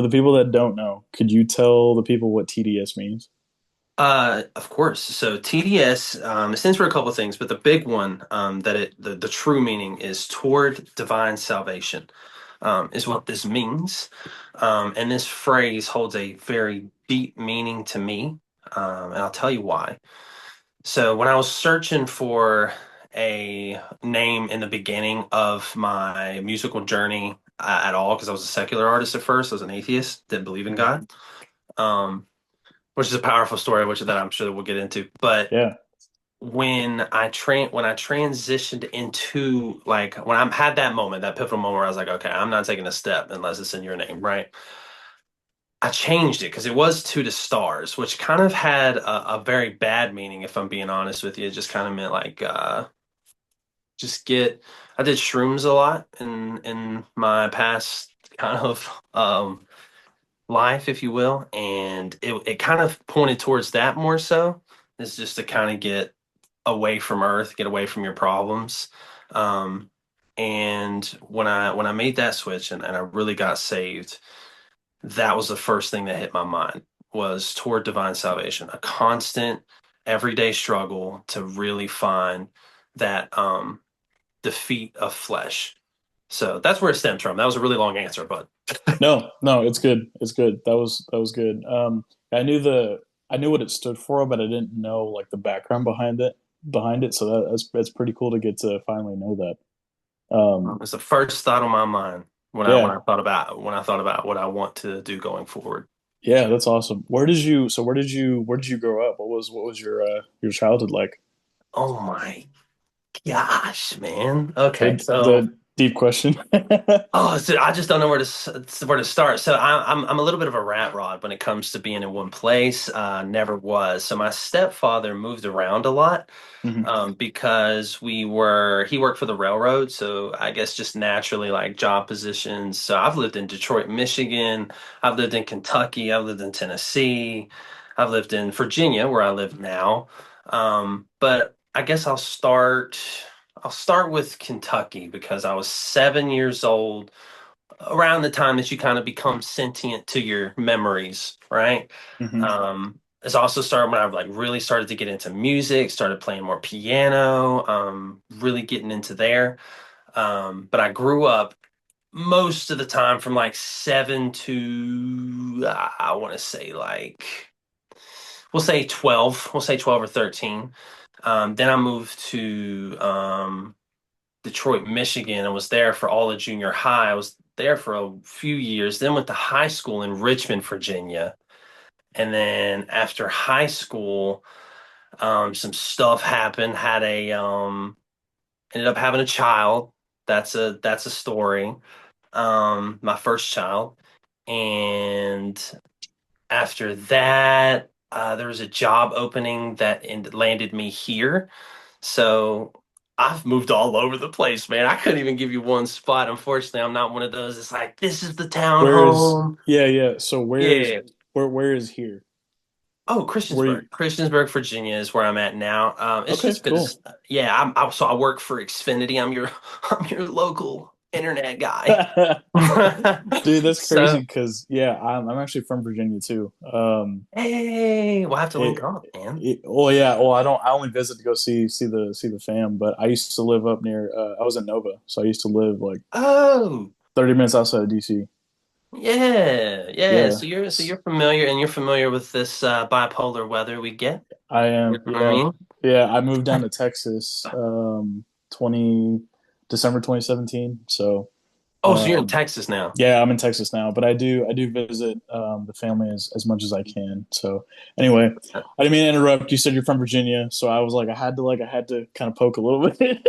For the people that don't know, could you tell the people what TDS means? Of course. So TDS, it stands for a couple of things, but the big one, the true meaning is toward divine salvation, is what this means. And this phrase holds a very deep meaning to me, and I'll tell you why. So when I was searching for a name in the beginning of my musical journey at all, because I was a secular artist at first, I was an atheist, didn't believe in Mhm. God. Um, which is a powerful story, which that I'm sure that we'll get into. But Yeah. when I transitioned into like when I had that moment, that pivotal moment where I was like, okay, I'm not taking a step unless it's in your name, right? I changed it because it was to the stars, which kind of had a very bad meaning, if I'm being honest with you. It just kind of meant like just get I did shrooms a lot in my past kind of life, if you will, and it kind of pointed towards that more so. Is just to kind of get away from Earth, get away from your problems. Um, and when I made that switch and I really got saved, that was the first thing that hit my mind was toward divine salvation, a constant everyday struggle to really find that defeat of flesh. So that's where it stems from. That was a really long answer, but No, no, it's good. It's good. That was good. I knew I knew what it stood for, but I didn't know like the background behind it. So that's pretty cool to get to finally know that. it's the first thought on my mind Yeah, when I thought about what I want to do going forward. yeah, that's awesome. Where did you grow up? What was your childhood like? Oh my gosh, man. Okay, so The deep question. I just don't know where to start. So I'm a little bit of a rat rod when it comes to being in one place. Never was. So my stepfather moved around a lot Mhm. because he worked for the railroad. So I guess just naturally like job positions. So I've lived in Detroit, Michigan. I've lived in Kentucky. I've lived in Tennessee. I've lived in Virginia, where I live now. But I guess I'll start with Kentucky because I was 7 years old around the time that you kind of become sentient to your memories, right? Mhm. It's also started when I like really started to get into music, started playing more piano, really getting into there. But I grew up most of the time from like 7 to I want to say like we'll say 12 or 13. Then I moved to Detroit, Michigan, and was there for all of junior high. I was there for a few years, then went to high school in Richmond, Virginia. And then after high school, some stuff happened. Ended up having a child. That's a story. My first child. And after that, there was a job opening landed me here. So I've moved all over the place, man. I couldn't even give you one spot. Unfortunately, I'm not one of those. It's like this is the Where is townhome. Yeah, yeah. So Yeah. where is here? Oh, Where you Christiansburg, Virginia is where I'm at now. It's Okay, just cool. because, yeah, so I work for Xfinity. I'm your local internet guy. Dude, that's crazy So, because yeah, I'm actually from Virginia too. hey, we'll have to link It, up, man. well, yeah, well, I only visit to go see the fam, but I used to live up near I was in Nova, so I used to live like Oh, 30 minutes outside of DC. yeah, yeah. Yeah, So you're familiar, and you're familiar with this bipolar weather we get. I You am. know what I Yeah, mean? yeah. I moved down to Texas 20 December 2017. So Oh, so you're in um, Texas now. yeah, I'm in Texas now, but I do visit the family as much as I can. So anyway, I didn't mean to interrupt. You said you're from Virginia, so I was like I had to kind of poke a little bit.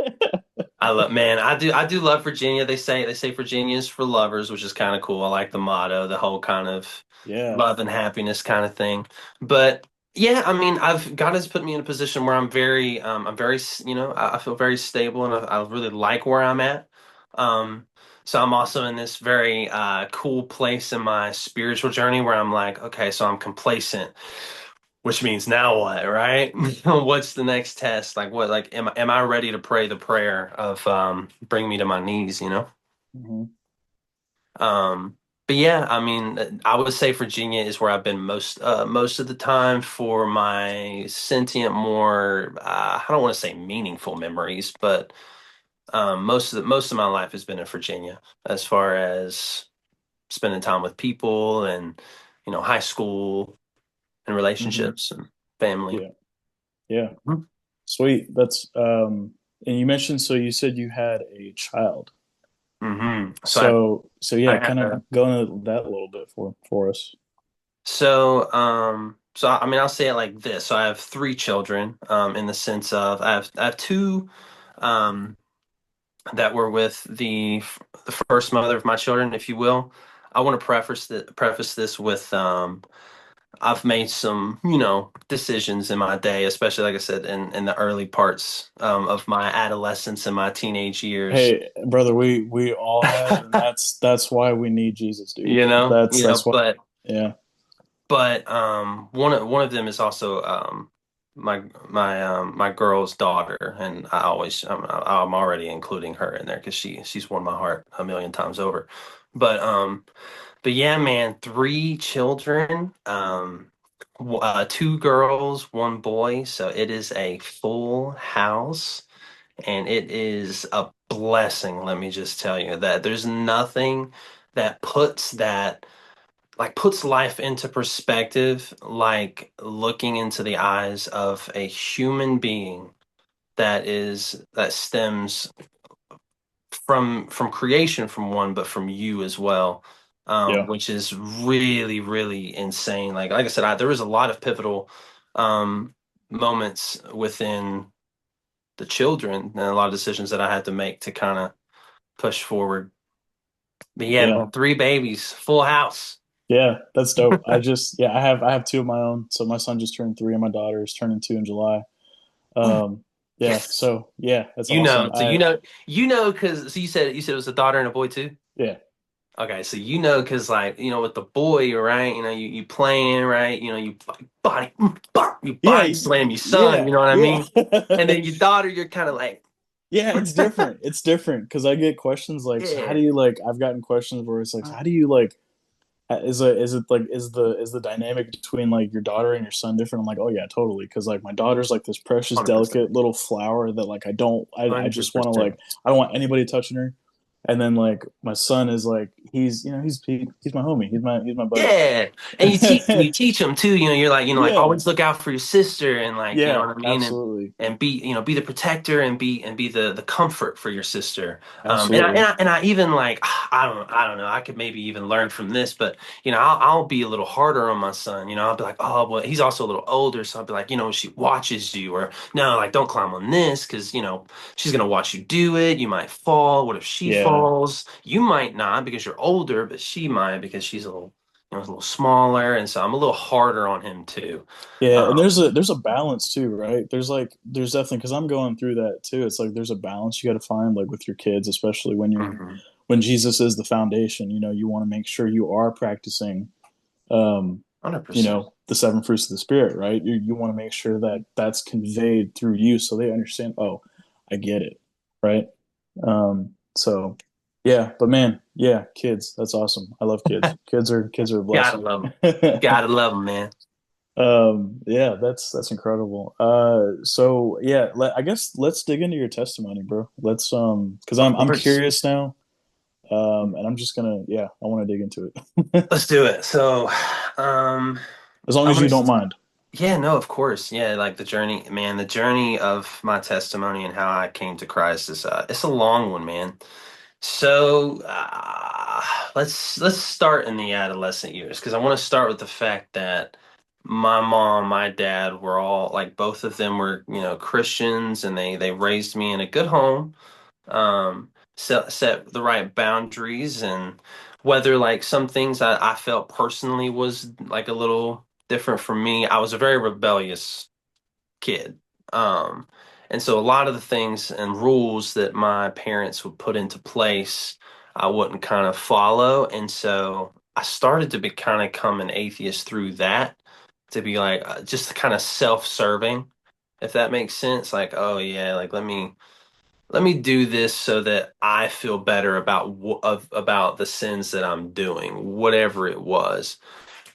I love, man. I do love Virginia. They say Virginia is for lovers, which is kind of cool. I like the motto, the whole kind of Yeah. love and happiness kind of thing. But yeah, I mean, I've God has put me in a position where I'm very, I feel very stable and I really like where I'm at. Um, so I'm also in this very cool place in my spiritual journey where I'm like, okay, so I'm complacent. Which means now what, right? What's the next test? Like what, like am I ready to pray the prayer of bring me to my knees, you know? Mhm. Um but yeah, I mean, I would say Virginia is where I've been most of the time for my sentient, more I don't want to say meaningful memories, but most of my life has been in Virginia as far as spending time with people and high school and Hmm. relationships and family. Yeah. Yeah. Mhm. Sweet. That's and you mentioned, so you said you had a child. So I So I yeah, had kind of a go into that a little bit for us. so I mean I'll say it like this. So I have three children in the sense of I have two um that were with the first mother of my children, if you will. I want to preface this with I've made some, decisions in my day, especially like I said in the early parts of my adolescence and my teenage years. Hey, brother, we all have, and that's why we need Jesus, dude. You know, That's you know, that's why. but Yeah. one of them is also my girl's daughter, and I'm already including her in there because she's won my heart a million times over. But but yeah, man, three children, two girls, one boy, so it is a full house, and it is a blessing. Let me just tell you that there's nothing that puts life into perspective, like looking into the eyes of a human being that stems from creation from one, but from you as well, Yeah. which is really, really insane. Like I said, there was a lot of pivotal um, moments within the children and a lot of decisions that I had to make to kind of push forward. But yeah, Yeah. man, three babies, full house. Yeah, that's dope. Yeah, I have two of my own. So my son just turned 3 and my daughter is turning 2 in July. Yeah, Yes. so yeah, that's awesome. So because so you said it was a daughter and a boy too. Yeah. Okay, so because like with the boy, right? You playing, right? You body you Yeah, body slam your son. yeah, You know what I yeah. mean? And then your daughter, you're kind of like, Yeah, it's different. It's different because I get questions like, so how yeah, do you like? I've gotten questions where it's like, so how do you like? Is it like is the dynamic between like your daughter and your son different? I'm like, oh yeah, totally. Because like my daughter's like this precious, 100%, delicate little flower that like I hundred just want to like percent. I don't want anybody touching her. And then like my son is like he's my homie. He's my buddy. Yeah, and you teach them too. You're like Yeah, always look out for your sister, and like yeah, what I mean, absolutely, and be the protector, and be the comfort for your sister. absolutely. And I even like I don't know. I could maybe even learn from this, but I'll be a little harder on my son. I'll be like, oh well, he's also a little older, so I'll be like, she watches you, or no, like don't climb on this because she's gonna watch you do it. You might fall. What if she Yeah, falls? You might not because you're older, but she might because she's a little smaller, and so I'm a little harder on him too. yeah. And Um, there's a balance too, right? There's definitely because I'm going through that too. It's like there's a balance you got to find like with your kids, especially mhm, when Jesus is the foundation. You want to make sure you are practicing um, 100%. the seven fruits of the spirit, right? You want to make sure that that's conveyed through you so they understand, oh, I get it, right? So yeah, but man, yeah, kids, that's awesome. I love kids. Kids are a Gotta blessing. love him. Gotta love him, man. Yeah, that's incredible. So yeah, I guess let's dig into your testimony, bro. Let's because Of I'm course. curious now. And I'm just gonna, yeah, I want to dig into it. Let's do it. So, um, As long I'm as gonna. you don't mind. Yeah, no, of course. Yeah, like the journey, man. The journey of my testimony and how I came to Christ is it's a long one, man. So let's start in the adolescent years because I want to start with the fact that my mom, my dad were all like both of them were Christians and they raised me in a good home, set the right boundaries, and whether like some things I felt personally was like a little different from me. I was a very rebellious kid. Um, and so a lot of the things and rules that my parents would put into place, I wouldn't kind of follow. And so I started to become an atheist through that, to be like just kind of self-serving, if that makes sense. Like, oh yeah, like let me do this so that I feel better about about the sins that I'm doing, whatever it was.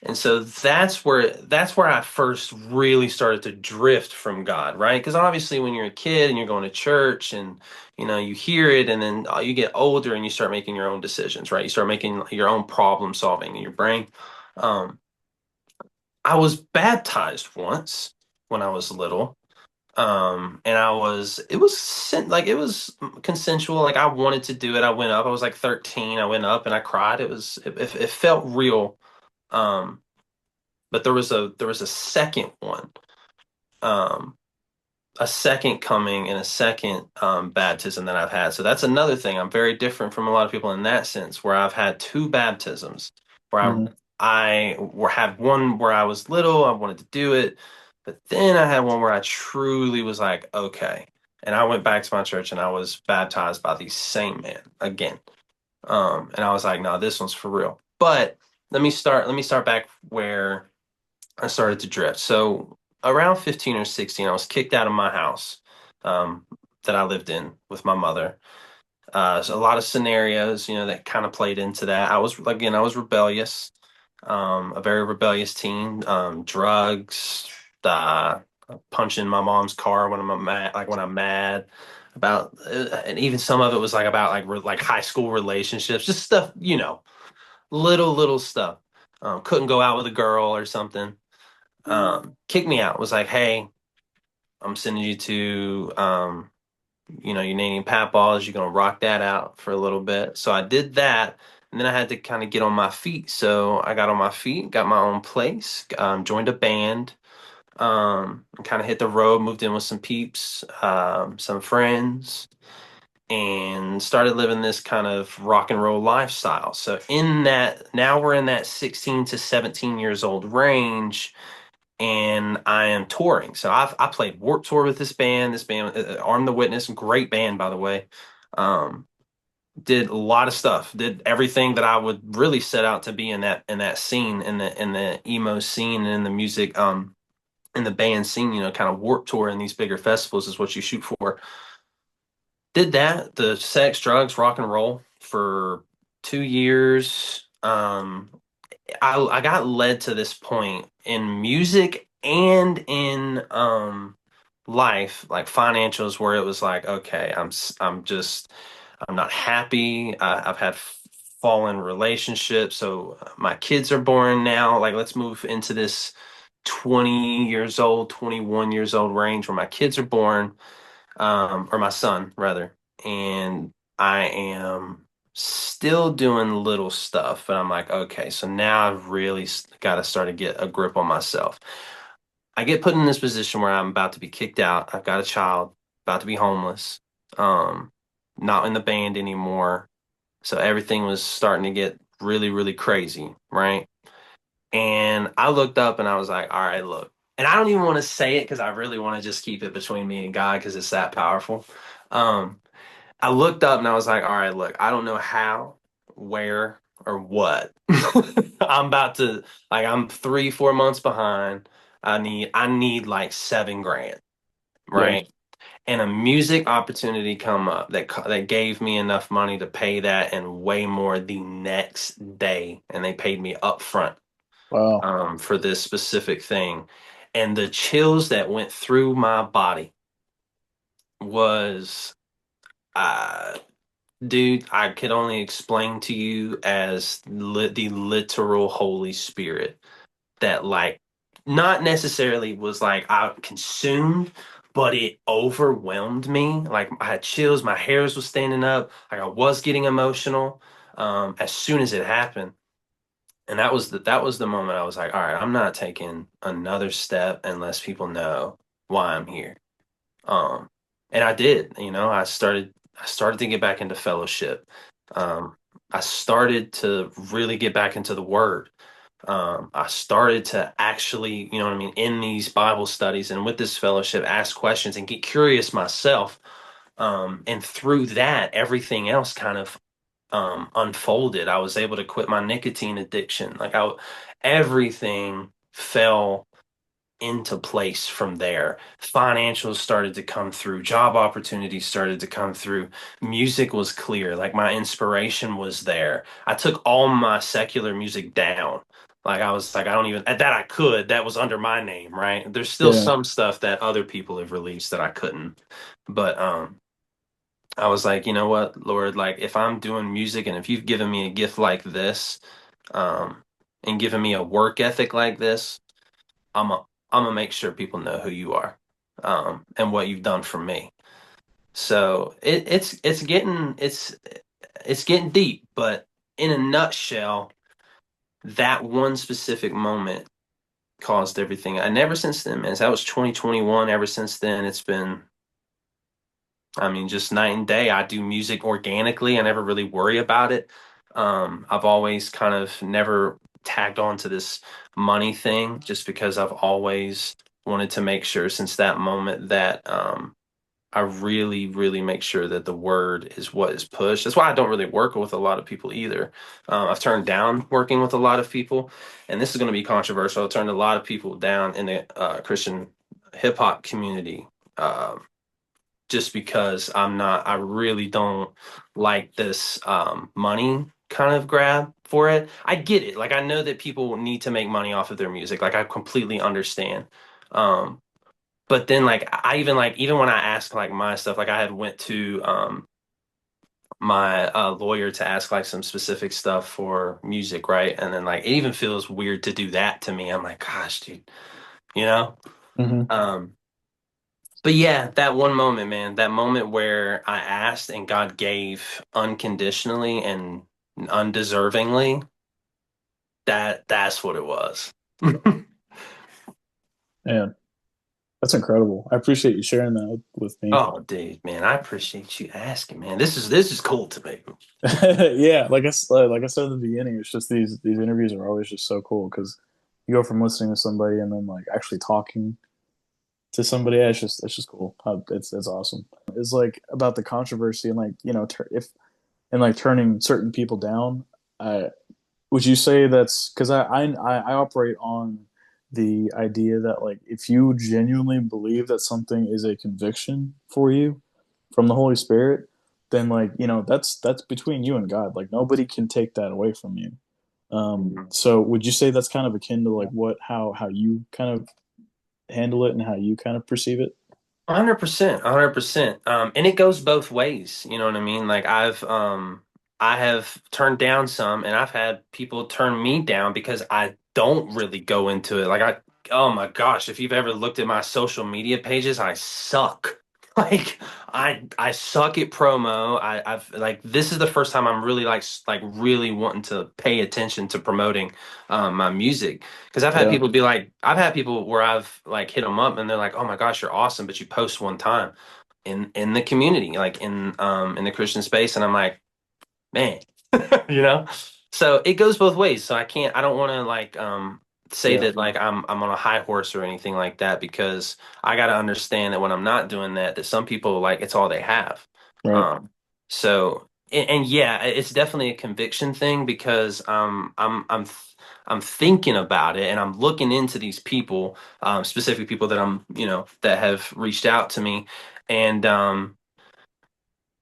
And so that's where I first really started to drift from God, right? Because obviously when you're a kid and you're going to church and you hear it, and then you get older and you start making your own decisions, right? You start making your own problem solving in your brain. Um, I was baptized once when I was little. And it was like it was consensual. Like I wanted to do it. I went up. I was like 13. I went up and I cried. It felt real. Um, but there was a second one, um, a second coming and a second baptism that I've had. So that's another thing. I'm very different from a lot of people in that sense, where I've had two baptisms, where Hmm. had one where I was little, I wanted to do it, but then I had one where I truly was like, okay. And I went back to my church and I was baptized by the same man again. And I was like, no, this one's for real. But let me start back where I started to drift. So around 15 or 16, I was kicked out of my house um, that I lived in with my mother. So a lot of scenarios, that kind of played into that. I was rebellious, a very rebellious teen. Drugs, uh, punching my mom's car when I'm mad, like when I'm mad about, and even some of it was like about like high school relationships, just stuff, little stuff. Couldn't go out with a girl or something. Kicked me out. Was like, hey, I'm sending you to your nanny and papa's. You're gonna rock that out for a little bit. So I did that, and then I had to kind of get on my feet. So I got on my feet, got my own place, joined a band, and kind of hit the road, moved in with some peeps, some friends, and started living this kind of rock and roll lifestyle. So in that, now we're in that 16 to 17 years old range, and I am touring. So I played Warped Tour with this band. This band, Arm the Witness, great band by the way. Um, did a lot of stuff. Did everything that I would really set out to be in that scene, in the emo scene, and in the music, in the band scene. Kind of Warped Tour and these bigger festivals is what you shoot for. Did that, the sex, drugs, rock and roll for 2 years. I got led to this point in music and in life, like financials, where it was like, okay, I'm not happy. I've had fallen relationships, so my kids are born now. Like, let's move into this 20 years old, 21 years old range where my kids are born, or my son rather, and I am still doing little stuff, but I'm like, okay, so now I've really got to start to get a grip on myself. I get put in this position where I'm about to be kicked out. I've got a child, about to be homeless, um, not in the band anymore. So everything was starting to get really, really crazy, right? And I looked up and I was like, all right, look. And I don't even want to say it because I really want to just keep it between me and God because it's that powerful. Um, I looked up and I was like, all right, look, I don't know how, where, or what. I'm about to, like, I'm 3, 4 months behind. I need like 7 grand, Yeah. right? And a music opportunity come up that gave me enough money to pay that and way more the next day, and they paid me up front Wow. for this specific thing. And the chills that went through my body was, uh, dude, I could only explain to you as the literal Holy Spirit that, like, not necessarily was like I consumed, but it overwhelmed me. Like, I had chills, my hairs was standing up, like I was getting emotional as soon as it happened. And that was the moment I was like, all right, I'm not taking another step unless people know why I'm here. Um, and I did, I started to get back into fellowship. Um, I started to really get back into the word. I started to actually, you know what I mean, in these Bible studies and with this fellowship, ask questions and get curious myself. And through that, everything else kind of unfolded. I was able to quit my nicotine addiction. Everything fell into place from there. Financials started to come through, job opportunities started to come through, music was clear, like my inspiration was there. I took all my secular music down. Like I was like, I don't even that I could, that was under my name, right? There's still Yeah. some stuff that other people have released that I couldn't. But I was like, you know what, Lord, like if I'm doing music and if you've given me a gift like this, um, and given me a work ethic like this, I'm a, I'm gonna make sure people know who you are, and what you've done for me. So it's getting deep, but in a nutshell, that one specific moment caused everything. And ever since then, man, that was 2021. Ever since then, it's been, I mean, just night and day. I do music organically. I never really worry about it. I've always kind of never tagged on to this money thing just because I've always wanted to make sure since that moment that I really, really make sure that the word is what is pushed. That's why I don't really work with a lot of people either. I've turned down working with a lot of people, and this is going to be controversial. I've turned a lot of people down in the Christian hip hop community. Just because I really don't like this money kind of grab for it. I get it. Like I know that people need to make money off of their music. Like I completely understand. Um, but then like I even like even when I ask like my stuff, like I had went to my lawyer to ask like some specific stuff for music, right? And then like it even feels weird to do that to me. I'm like, gosh, dude, you know? Hmm. Um, But yeah, that one moment, man, that moment where I asked and God gave unconditionally and undeservingly, that's what it was. Man, that's incredible. I appreciate you sharing that with me. Oh, dude, man, I appreciate you asking, man. This is cool to me. Yeah, like I said in the beginning, it's just these interviews are always just so cool because you go from listening to somebody and then like actually talking to somebody. Yeah, it's just cool. It's awesome. It's like about the controversy and like if and like turning certain people down. I Would you say that's because I operate on the idea that like if you genuinely believe that something is a conviction for you from the Holy Spirit, then like that's between you and God. Like nobody can take that away from you. Mhm. So would you say that's kind of akin to like what how you kind of handle it and how you kind of perceive it? 100%, 100%. And it goes both ways, you know what I mean? Like I have turned down some and I've had people turn me down because I don't really go into it. Like oh my gosh, if you've ever looked at my social media pages, I suck. Like I suck at promo. I've like this is the first time I'm really like really wanting to pay attention to promoting my music. Because Yeah, I've had people where I've like hit them up and they're like, "Oh my gosh, you're awesome," but you post one time in the community, like in the Christian space, and I'm like, man, you know. So it goes both ways. So I don't want to like say yeah, that like I'm on a high horse or anything like that because I got to understand that when I'm not doing that, that some people like it's all they have. right. Um, so and yeah, it's definitely a conviction thing because I'm thinking about it and I'm looking into these people, specific people that I'm that have reached out to me, and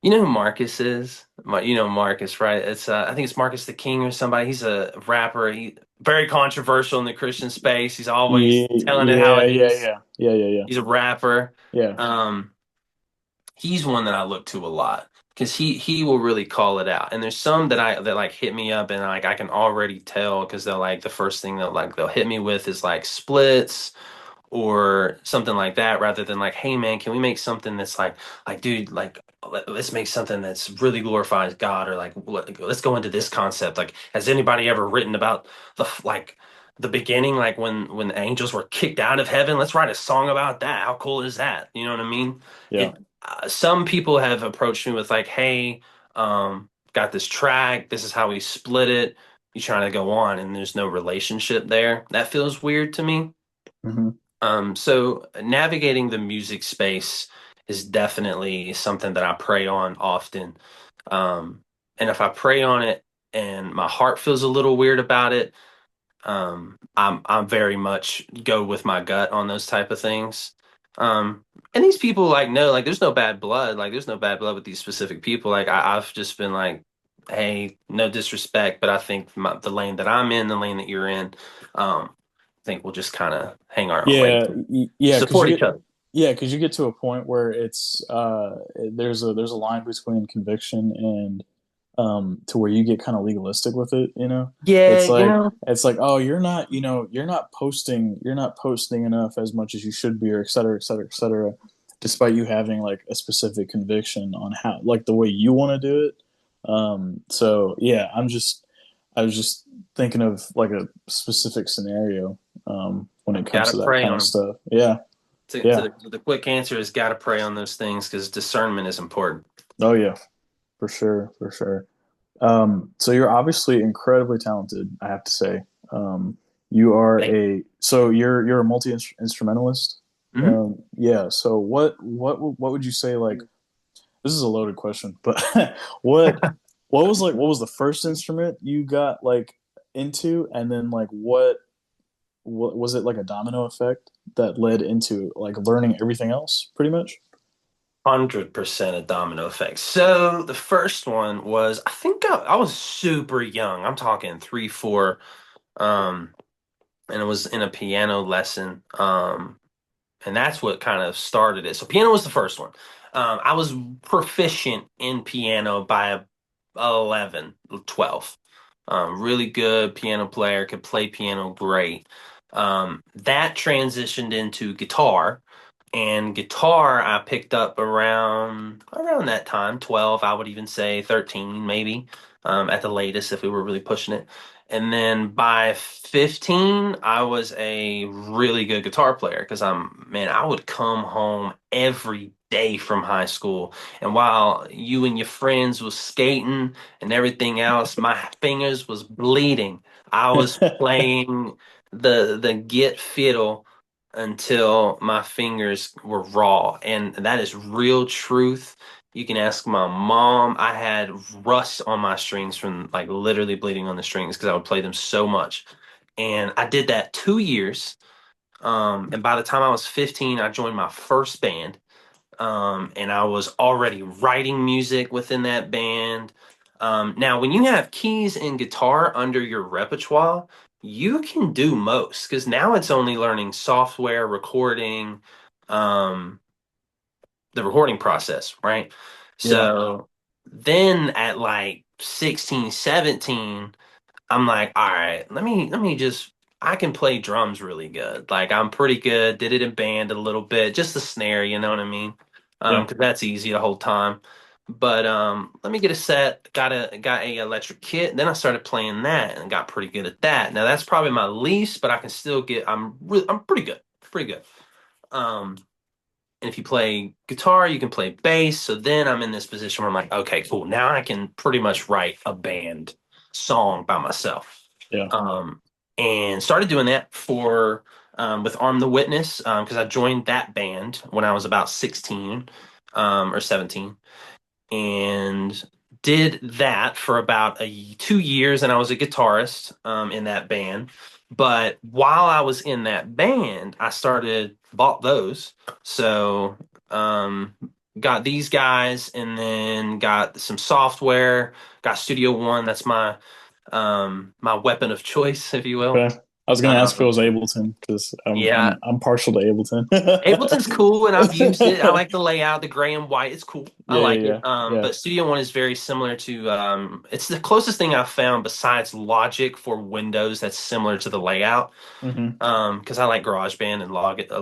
you know who Marcus is? You know Marcus, right? It's I think it's Marcus the King or somebody. He's a rapper. He very controversial in the Christian space. He's always Yeah, telling it how yeah, it yeah, is. yeah, yeah, yeah, yeah, He's a rapper. yeah, Um, he's one that I look to a lot because he will really call it out. And there's some that like hit me up and like I can already tell because they'll like the first thing they'll hit me with is like splits or something like that rather than like, hey man, can we make something that's like dude, like let's make something that's really glorifies God or like let's go into this concept. Like, has anybody ever written about like the beginning, like when the angels were kicked out of heaven? Let's write a song about that. How cool is that? You know what I mean? yeah. It Some people have approached me with like, hey, got this track. This is how we split it. You trying to go on, and there's no relationship there. That feels weird to me. Hmm. So navigating the music space is definitely something that I pray on often. And if I pray on it and my heart feels a little weird about it, I'm very much go with my gut on those type of things. And these people like no, like there's no bad blood. Like there's no bad blood with these specific people. Like I've just been like, hey, no disrespect, but I think the lane that I'm in, the lane that you're in, I think we'll just kind of hang our own way, Yeah, yeah, because support each other. you get to a point where it's there's a line between conviction and to where you get kind of legalistic with it, you know. Yeah, It's you like know. oh, you're not, you're not posting enough as much as you should be, or et cetera, et cetera, et cetera, despite you having like a specific conviction on how, like, the way you want to do it. So yeah, I was just thinking of like a specific scenario when it comes Gotta to that pray kind on of them. stuff. Yeah, yeah. The quick answer is gotta pray on those things because discernment is important. Oh yeah, for sure, for sure. So you're obviously incredibly talented, I have to say. You are Thank you're a multi instrumentalist. you. Yeah. So what would you say, like, this is a loaded question, but what what was the first instrument you got like into, and then like what was it, like a domino effect that led into like learning everything else, pretty much? 100% a domino effect. So the first one was, I think I was super young. I'm talking three, four, um, and it was in a piano lesson. And that's what kind of started it. So piano was the first one. I was proficient in piano by 11, 12. Really good piano player, could play piano great. That transitioned into guitar, and guitar I picked up around that time, 12, I would even say 13 maybe, at the latest if we were really pushing it. And then by 15, I was a really good guitar player because man, I would come home every day from high school. And while you and your friends was skating and everything else, my fingers was bleeding. I was playing the git fiddle until my fingers were raw. And that is real truth. You can ask my mom. I had rust on my strings from like literally bleeding on the strings because I would play them so much. And I did that 2 years. And by the time I was 15, I joined my first band. And I was already writing music within that band. Now, when you have keys and guitar under your repertoire, you can do most because now it's only learning software, recording, um, the recording process, right? Yeah, So then at like 16, 17, I'm like, all right, let me just I can play drums really good. Like I'm pretty good. Did it in band a little bit, just the snare, you know what I mean? yeah, 'Cause that's easy the whole time. But let me get a set. Got a electric kit. Then I started playing that and got pretty good at that. Now that's probably my least, but I can still get. I'm pretty good. Um, and if you play guitar, you can play bass. So then I'm in this position where I'm like, okay, cool. Now I can pretty much write a band song by myself. yeah. Um, and started doing that for with Arm the Witness because I joined that band when I was about 16 or 17 and did that for about 2 years, and I was a guitarist in that band. But while I was in that band, I started bought those. So um, got these guys, and then got some software. Got Studio One. That's my weapon of choice, if you will. Okay. I was gonna ask if it Um, was Ableton, because yeah, I'm partial to Ableton. Ableton's cool, and I've used it. I like the layout, the gray and white. It's cool. I Yeah, yeah, like yeah, it. yeah. But Studio One is very similar to. It's the closest thing I've found besides Logic for Windows that's similar to the layout. Hmm. Because I like GarageBand and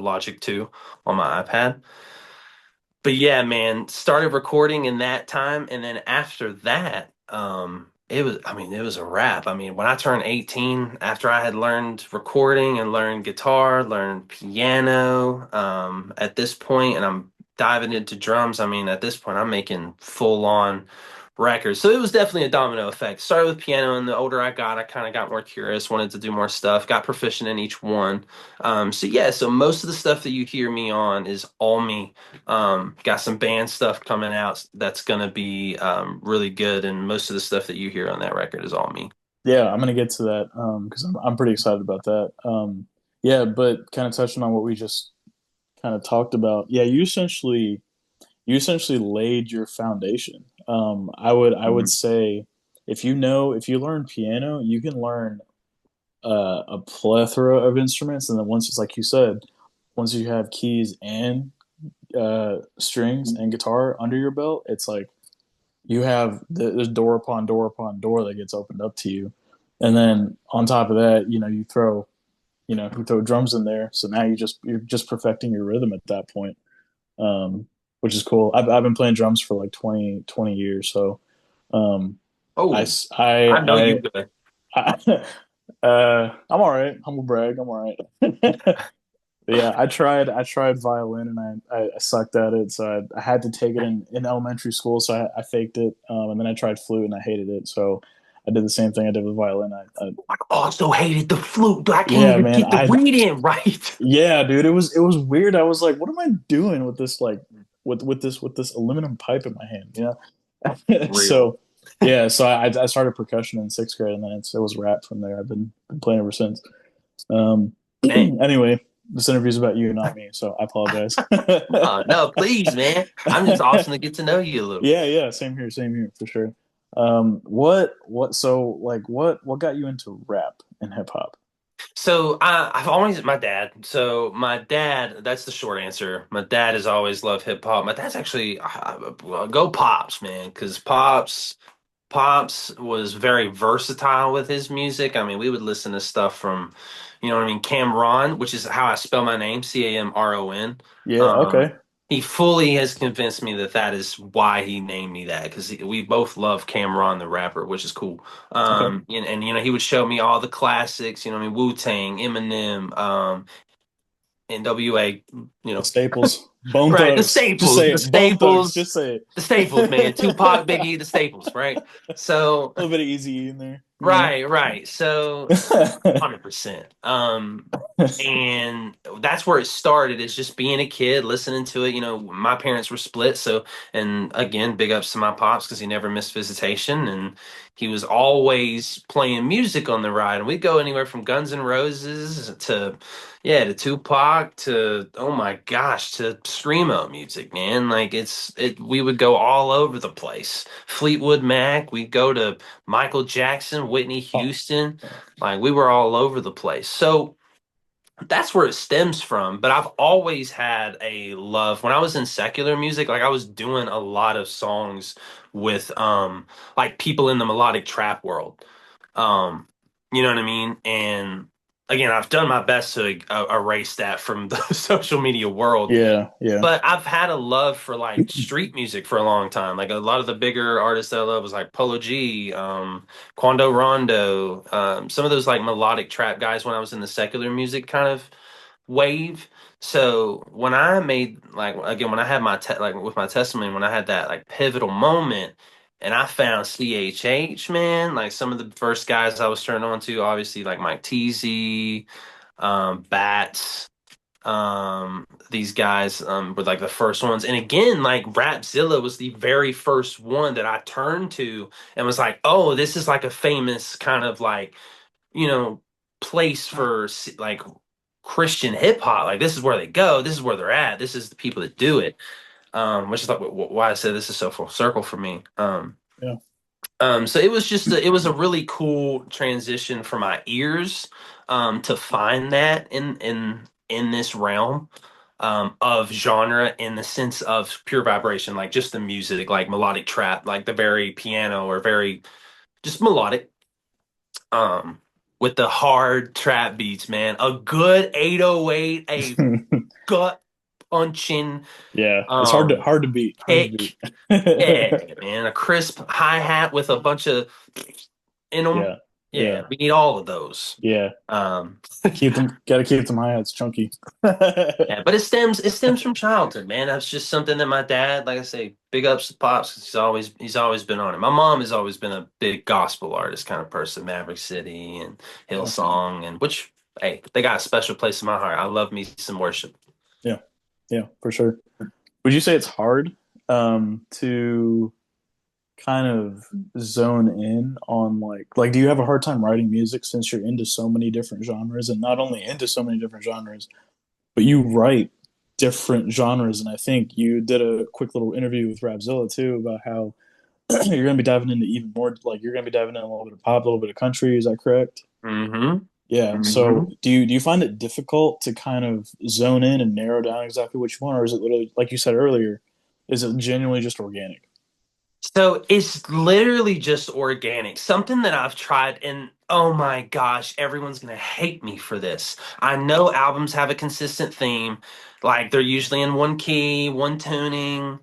Logic too on my iPad. But yeah, man, started recording in that time, and then after that, it was. I mean, it was a wrap. I mean, when I turned 18, after I had learned recording and learned guitar, learned piano, at this point, and I'm diving into drums. I mean, at this point, I'm making full on records. So it was definitely a domino effect. Started with piano, and the older I got, I kind of got more curious, wanted to do more stuff, got proficient in each one. So yeah, so most of the stuff that you hear me on is all me. Got some band stuff coming out that's gonna be really good, and most of the stuff that you hear on that record is all me. Yeah, I'm gonna get to that because I'm pretty excited about that. Yeah, but kind of touching on what we just kind of talked about. Yeah, you essentially laid your foundation. I would Mhm. say if you learn piano, you can learn a plethora of instruments, and then once it's like you said, once you have keys and strings and guitar under your belt, it's like you have there's door upon door upon door that gets opened up to you, and then on top of that, you throw drums in there, so now you're just perfecting your rhythm at that point, which is cool. I've been playing drums for like 20 years, so um, I Oh, s- I know you good. I I'm all right. Humble brag, I'm all right. Yeah, I tried violin and I sucked at it, so I had to take it in elementary school. So I faked it, and then I tried flute and I hated it. So I did the same thing I did with violin. I also hated the flute. I can't Yeah, even man, get the I reed in right. yeah, dude, it was weird. I was like, what am I doing with this like with this aluminum pipe in my hand? Real. So yeah, so I started percussion in sixth grade, and then it was rap from there. I've been playing ever since. Um, Dang. anyway, this interview's about you, not me, so I apologize. No, no, please, man. I'm just awesome to get to know you a little. Yeah, yeah, same here for sure. What got you into rap and hip hop? So I've always my dad. So my dad. That's the short answer. My dad has always loved hip hop. My dad's actually well, go Pops, man, because Pops was very versatile with his music. I mean, we would listen to stuff from, you know what I mean, Cam'ron, which is how I spell my name, Camron. Yeah, Um, okay, he fully has convinced me that that is why he named me that because we both love Cam'ron the rapper, which is cool. okay. And you know, he would show me all the classics. You know, what I mean, Wu-Tang, Eminem, NWA. You The know, staples, Bone right? Thugs. Just say The it, Bone Thugs. staples, Just say the staples, man. Tupac, Biggie, the staples, right? So a little bit of Easy in there, right, right. So know. 100%. And that's where it started, is just being a kid, listening to it. You know, my parents were split, so and again, big ups to my pops because he never missed visitation and he was always playing music on the ride. And we'd go anywhere from Guns N' Roses to yeah, to Tupac to oh my gosh, to screamo music, man. Like we would go all over the place. Fleetwood Mac, we'd go to Michael Jackson, Whitney Oh, Houston, yeah. like we were all over the place. So that's where it stems from. But I've always had a love when I was in secular music, like I was doing a lot of songs with like people in the melodic trap world. Um, you know what I mean? And again, I've done my best to erase that from the social media world, Yeah, yeah. but I've had a love for like street music for a long time. Like a lot of the bigger artists that I love was like Polo G, Quando Rondo, some of those like melodic trap guys when I was in the secular music kind of wave. So when I made like again when I had like with my testimony when I had that like pivotal moment and I found CHH, man, like some of the first guys I was turned on to, obviously like Mike Teasy, Bats, these guys were like the first ones. And again, like Rapzilla was the very first one that I turned to and was like, oh, this is like a famous kind of like, you know, place for like Christian hip hop. Like this is where they go, this is where they're at, this is the people that do it. Which is like why I said this is so full circle for me. Yeah. So it was just it was a really cool transition for my ears to find that in this realm of genre in the sense of pure vibration, like just the music, like melodic trap, like the very piano or very just melodic um with the hard trap beats, man. A good 808, a gut punching Yeah, it's um hard to beat. kick. Yeah, man. A crisp hi-hat with a bunch of in them. Yeah, Yeah, yeah, we need all of those. yeah. Um Gotta keep them hi hats chunky. yeah, but it stems from childhood, man. That's just something that my dad, like I say, big ups to Pops 'cause he's always been on it. My mom has always been a big gospel artist kind of person, Maverick City and Yeah, Hillsong and which hey, they got a special place in my heart. I love me some worship. yeah, yeah, for sure. Would you say it's hard to? kind of zone in on do you have a hard time writing music since you're into so many different genres, and not only into so many different genres, but you write different genres? And I think you did a quick little interview with Rapzilla too about how you're going to be diving into even more, like you're going to be diving in a little bit of pop, a little bit of country. Is that correct? Mm-hmm. Yeah. So Mm-hmm. do you find it difficult to kind of zone in and narrow down exactly what you want, or is it literally like you said earlier, is it genuinely just organic? So it's literally just organic. Something that I've tried, and oh my gosh, everyone's gonna hate me for this. I know albums have a consistent theme, like they're usually in one key, one tuning.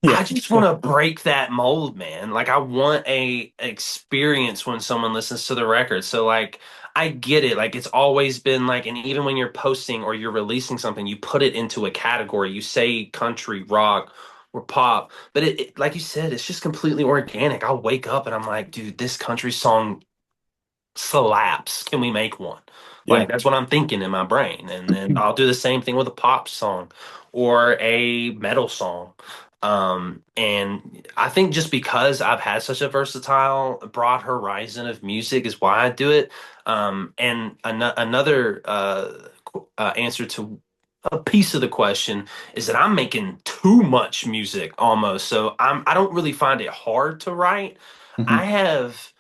Yeah. I just want to break that mold, man. Like I want a experience when someone listens to the record. So like I get it. Like it's always been like, and even when you're posting or you're releasing something, you put it into a category. You say country, rock, or pop. But like you said, it's just completely organic. I'll wake up and I'm like, dude, this country song slaps. Can we make one? Yeah. Like that's what I'm thinking in my brain. And then I'll do the same thing with a pop song or a metal song. And I think just because I've had such a versatile, broad horizon of music is why I do it. And another answer to a piece of the question is that I'm making too much music almost. So I don't really find it hard to write. I Mhm. have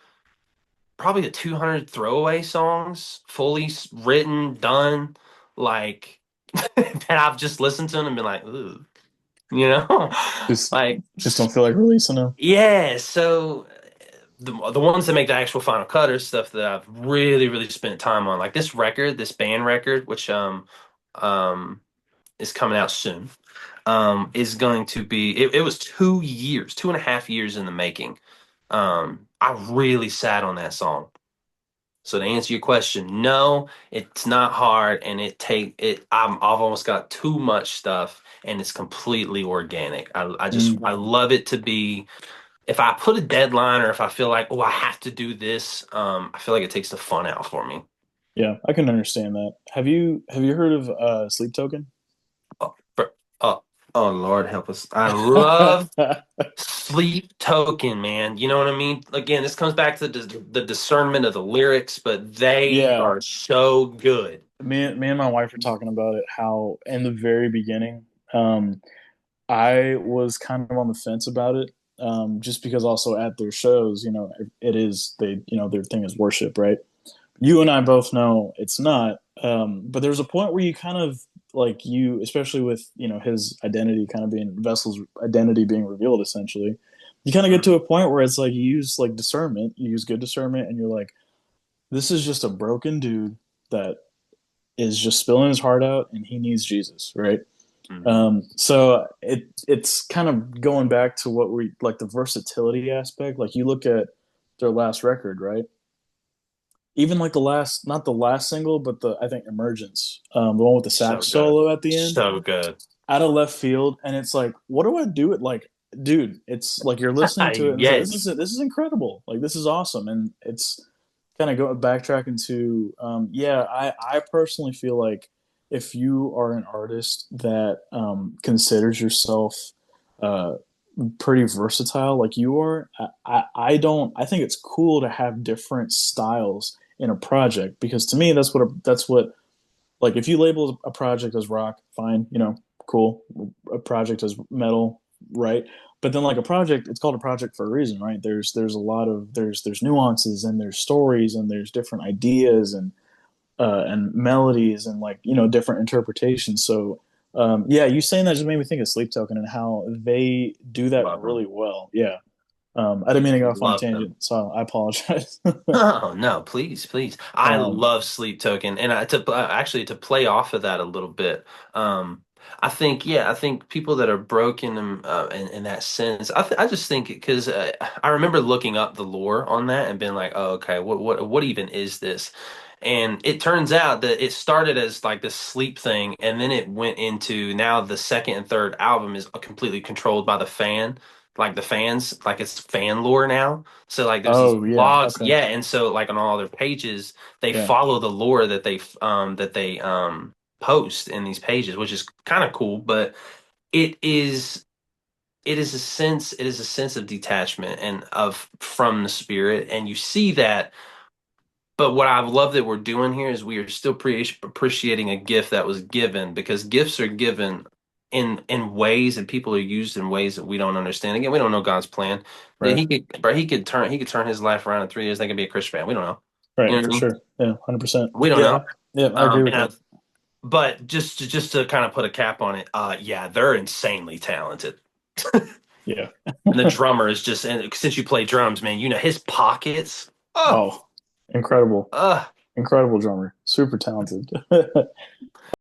probably the 200 throwaway songs fully written, done, like that I've just listened to them and been like, ooh, you know, Just like, just don't feel like releasing them. yeah. So the ones that make the actual final cut are stuff that I've really, really spent time on. Like this record, this band record, which um is coming out soon. Is going to be it was 2 years, 2.5 years in the making. I really sat on that song. So to answer your question, no, it's not hard, and it take it. I've almost got too much stuff, and it's completely organic. Mm, I love it to be. If I put a deadline, or if I feel like, oh, I have to do this, I feel like it takes the fun out for me. yeah, I can understand that. Have you heard of Sleep Token? Oh, oh, oh, Lord help us! I love Sleep Token, man. You know what I mean? Again, this comes back to the discernment of the lyrics, but they Yeah, are so good. me and my wife were talking about it, how in the very beginning, um, I was kind of on the fence about it, just because also at their shows, it is their thing is worship, right? You and I both know it's not. But there's a point where you kind of like especially with his identity kind of being Vessel's identity being revealed, essentially. You kind of get to a point where it's like you use like discernment, you use good discernment, and you're like, this is just a broken dude that is just spilling his heart out, and he needs Jesus, right? Mhm. So it's kind of going back to what we like the versatility aspect. Like you look at their last record, right? Even like the last, not the last single, but the I think Emergence, the one with the So sax good. solo at the end, So good. out of left field, and it's like, what do I do? It like, dude, it's like you're listening to it, and it's like Yes. this is incredible, like this is awesome, and it's kind of going backtracking to, yeah, I personally feel like if you are an artist that considers yourself uh, pretty versatile like you are, I don't I think it's cool to have different styles in a project, because to me that's what like if you label a project as rock, fine, cool. A project as metal, right? But then like a project, it's called a project for a reason, right? There's a lot of there's nuances, and there's stories, and there's different ideas, and melodies, and like different interpretations. So yeah, you saying that just made me think of Sleep Token and how they do that Love them. really well. Yeah. I didn't mean to go off on a Love them. tangent, so I apologize. Oh no, please, please. I um, love Sleep Token, and actually to play off of that a little bit. I think yeah, I think people that are broken in that sense. I just think because I remember looking up the lore on that and being like, oh okay, what even is this? And it turns out that it started as like this sleep thing, and then it went into now the second and third album is completely controlled by the fan, like the fans, like it's fan lore now. So like there's these oh yeah, blogs, okay, yeah, and so like on all their pages, they yeah. follow the lore that they post in these pages, which is kind of cool, but it is it is a sense of detachment and of from the spirit, and you see that. But what I love that we're doing here is we are still appreciating a gift that was given, because gifts are given in ways, and people are used in ways that we don't understand. Again, we don't know God's plan. That Right. he could turn his life around in 3 years. They could be a Christian man. We don't know. You Right. know what For I mean? sure. Yeah. 100%. We don't Yeah. know. Yeah. I agree with that. But just to kind of put a cap on it, yeah, they're insanely talented. Yeah. And the drummer is just, and since you play drums, man, you know his pockets. Oh, Oh, incredible. uh, Incredible drummer. Super talented.